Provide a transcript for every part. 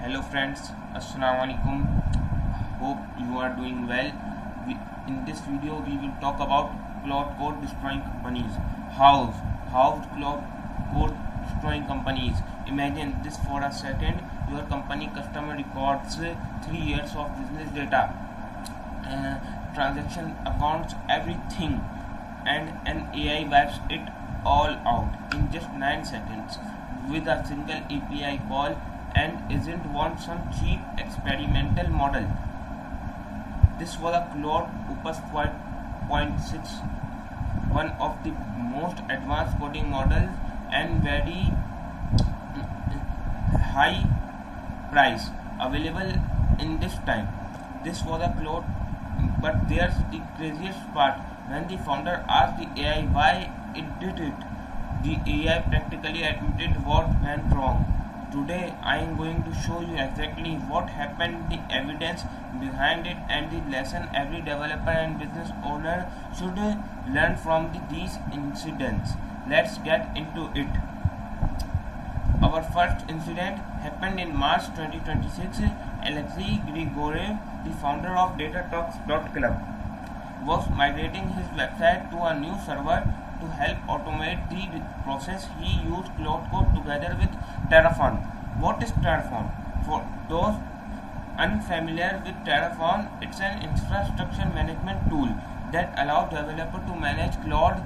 Hello friends, Assalamu alaikum. Hope you are doing well. In this video we will talk about cloud code destroying companies. How cloud code destroying companies. Imagine this for a second. Your company customer records 3 years of business data, transaction accounts, everything, and an AI wipes it all out in just 9 seconds with a single API call, and isn't want some cheap experimental model. This was a Claude Opus 5.6, one of the most advanced coding models and very high price available in this time. This was a Claude, but there's the craziest part. When the founder asked the AI why it did it, the AI practically admitted what went wrong. Today I am going to show you exactly what happened, the evidence behind it, and the lesson every developer and business owner should learn from these incidents. Let's get into it. Our first incident happened in March 2026. Alexei Grigoriev, the founder of DataTalks.Club, was migrating his website to a new server. To help automate the process, he used Claude Code together with Terraform. What is Terraform? For those unfamiliar with Terraform, it's an infrastructure management tool that allows developers to manage cloud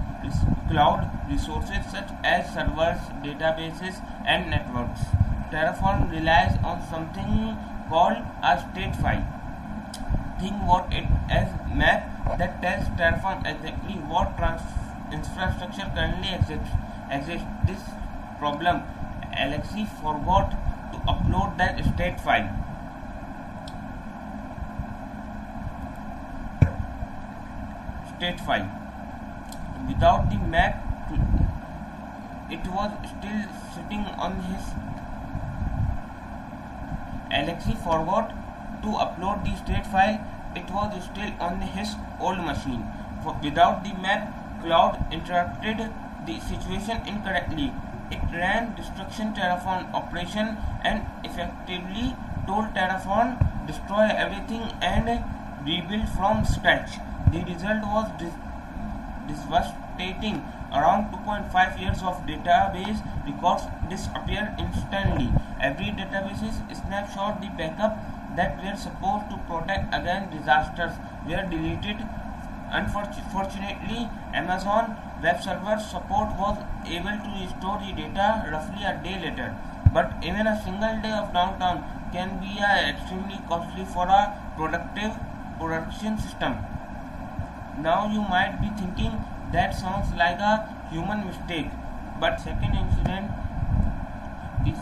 resources such as servers, databases, and networks. Terraform relies on something called a state file. Think what it as map that tells Terraform exactly what infrastructure currently exists. This problem, Alexei forgot to upload that state file. Without the map, it was still sitting on his. Alexei forgot to upload the state file. It was still on his old machine. Without the map, Cloud interpreted the situation incorrectly. It ran destruction Terraform operation and effectively told Terraform destroy everything and rebuild from scratch. The result was devastating. Around 2.5 years of database records disappeared instantly. Every database snapshot, the backup that were supposed to protect against disasters, were deleted. Unfortunately, Amazon Web Server support was able to restore the data roughly a day later. But even a single day of downtime can be extremely costly for a productive production system. Now you might be thinking that sounds like a human mistake, but second incident is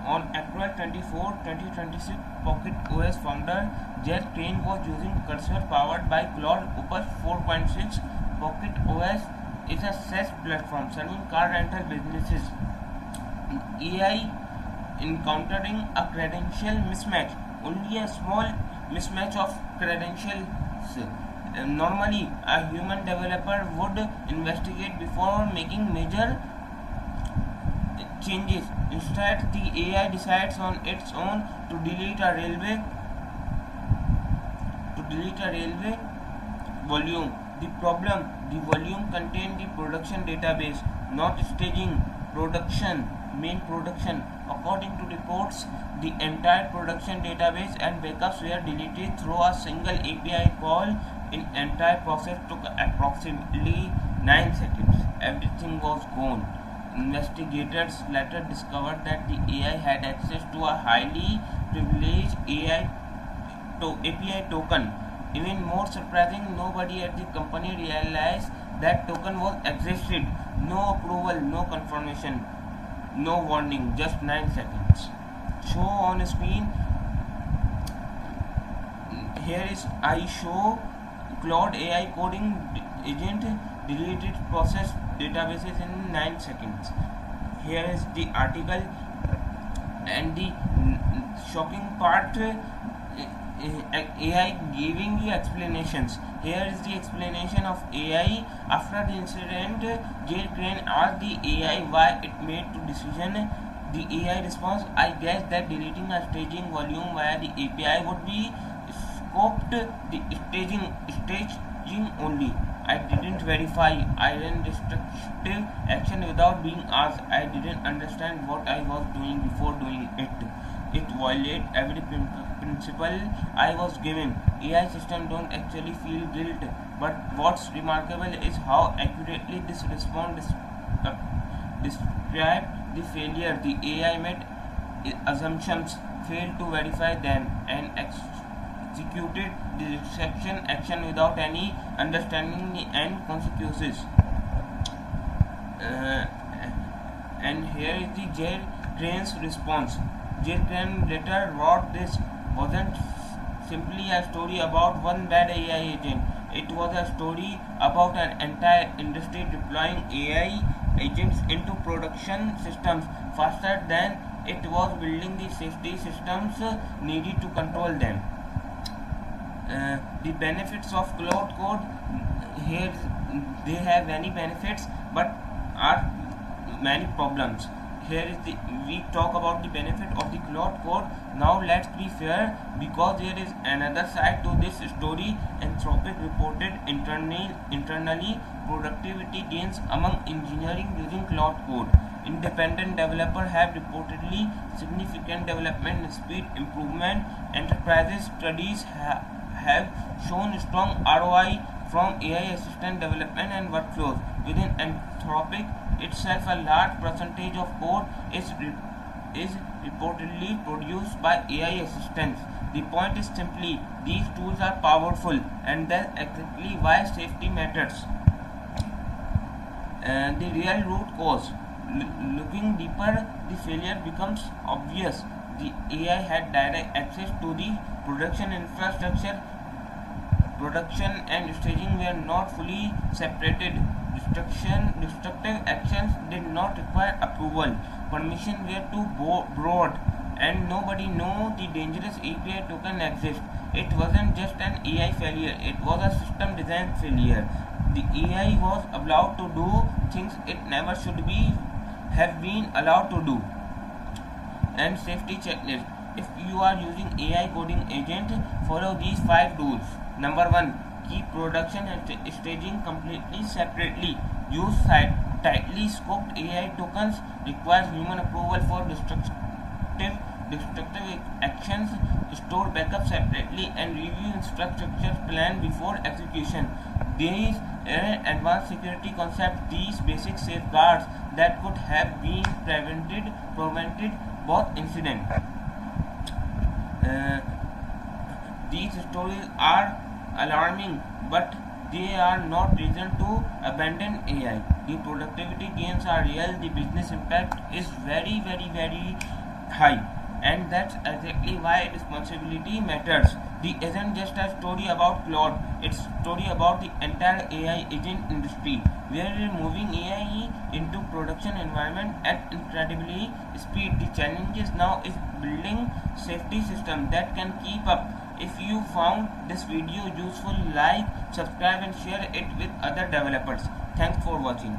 on April 24, 2026. PocketOS founder Jeff Crane was using cursor powered by Claude Opus 4.6. PocketOS is a SaaS platform serving car rental businesses. AI encountering a credential mismatch, only a small mismatch of credentials. Normally, a human developer would investigate before making major changes. Instead, the AI decides on its own to delete a railway volume. The problem: the volume contained the production database, not staging main production. According to reports, the entire production database and backups were deleted through a single API call. In entire process took approximately 9 seconds. Everything was gone. Investigators later discovered that the AI had access to a highly privileged API token. Even more surprising, nobody at the company realized that token was existed. No approval, no confirmation, no warning, just 9 seconds. Show on screen. Here is I show Claude AI coding agent deleted process databases in 9 seconds. Here is the article, and the shocking part, AI giving you explanations. Here is the explanation of AI. After the incident, Jeff Crane asked the AI why it made the decision The AI response, I guess that deleting a staging volume via the API would be scoped the staging only. I didn't verify. I ran destructive action without being asked. I didn't understand what I was doing before doing it. It violated every principle I was given. AI systems don't actually feel guilt, but what's remarkable is how accurately this response described the failure. The AI made assumptions, failed to verify them, and executed the deception action without any understanding the end consequences. Uh, and here is the J. Crane's response. J. Crane later wrote this wasn't simply a story about one bad AI agent. It was a story about an entire industry deploying AI agents into production systems faster than it was building the safety systems needed to control them. The benefits of Claude Code, here they have many benefits but are many problems. Here is the we talk about the benefit of the Claude Code. Now let's be fair, because there is another side to this story. Anthropic reported internally productivity gains among engineering using Claude Code. Independent developers have reportedly significant development speed improvement. Enterprises studies have shown strong ROI from AI assistant development and workflows. Within Anthropic itself, a large percentage of code is reportedly produced by AI assistants. The point is simply these tools are powerful, and that's exactly why safety matters. The real root cause. Looking deeper, the failure becomes obvious. The AI had direct access to the production infrastructure. Production and staging were not fully separated. Destructive actions did not require approval. Permissions were too broad, and nobody knew the dangerous API token exists. It wasn't just an AI failure; it was a system design failure. The AI was allowed to do things it never should have been allowed to do. And safety checklist. If you are using AI coding agent, follow these 5 rules. Number 1. Keep production and staging completely separately. Use tightly scoped AI tokens. Requires human approval for destructive actions. Store backups separately and review infrastructure plan before execution. These advanced security concepts, these basic safeguards that could have been prevented both incidents. These stories are alarming, but they are not reason to abandon AI. The productivity gains are real, the business impact is very, very, very high, and that's exactly why responsibility matters. This isn't just a story about Claude, it's a story about the entire AI agent industry. We are moving AI into production environment at incredibly speed. The challenges now is building safety system that can keep up. If you found this video useful, like, subscribe and share it with other developers. Thanks for watching.